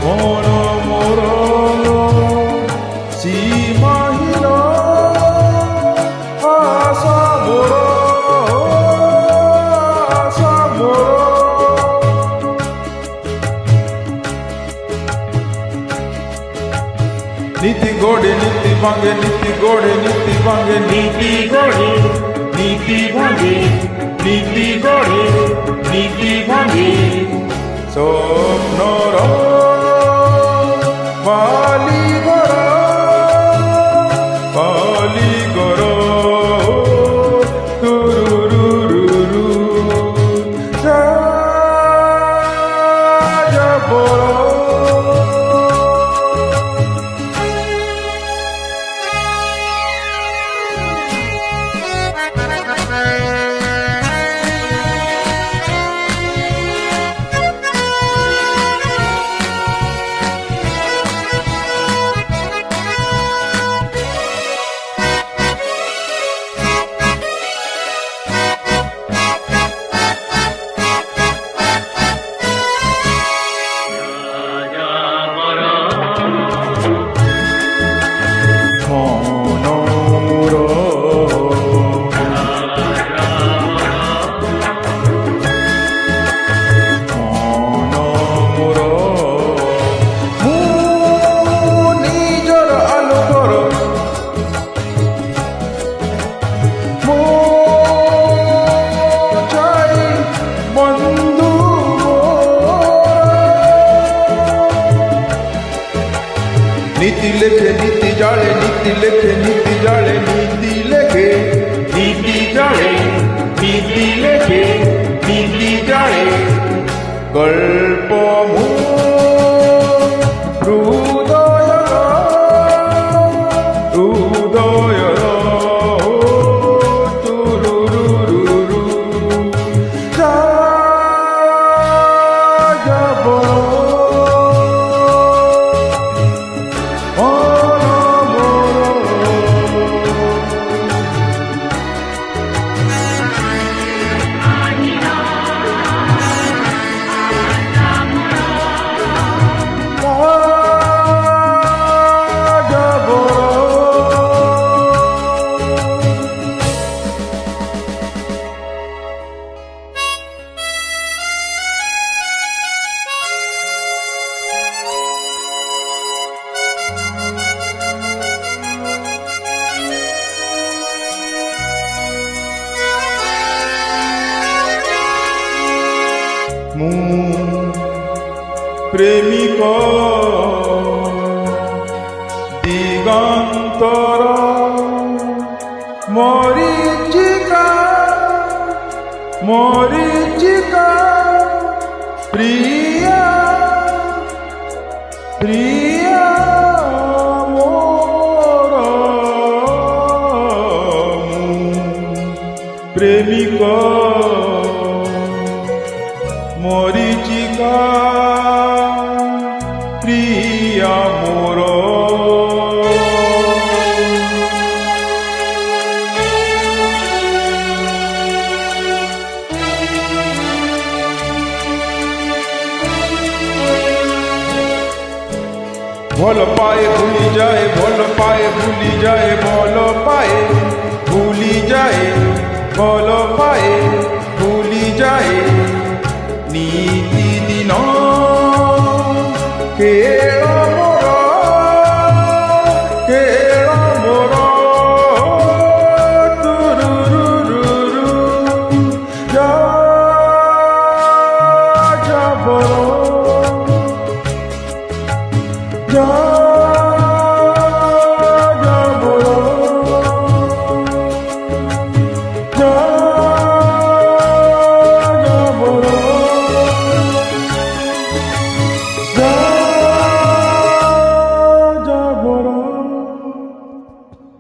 মন মোর সীমাহীন আশা মোর আশা মোর নীতি গড়ে নীতি ভাঙে নীতি গড়ে নীতি ভাঙে নীতি গড়ে নীতি ভাঙে নীতি গড়ে নীতি ভাঙে স্বপ্নর বালিঘর বালিঘর তুরুরুরুরু যাযাবর নীতি লেখে নীতি জালে নীতি লেখে নীতি জালে নীতি লেখে নীতি জড়ে নীতি লেখে নীতি জড়ে গল্প হৃদয় হৃদয় তুরুরুরুরু যাযাবর প্রেমিক দিগন্তর মরিচিকা মরিচিকা প্রিয়া প্রিয়া মোর প্রেমিক মরিচিকা প্রিয়া মোর ভাল পায়ে ভুলি যায় ভাল পায়ে ভুলি যায় ভাল পায়ে ভুলি যায় ভাল পায়ে ভুলি যায় নীতি দিন কেଳ মোর কেଳ মোর তুরুরুরুরু যাযাবর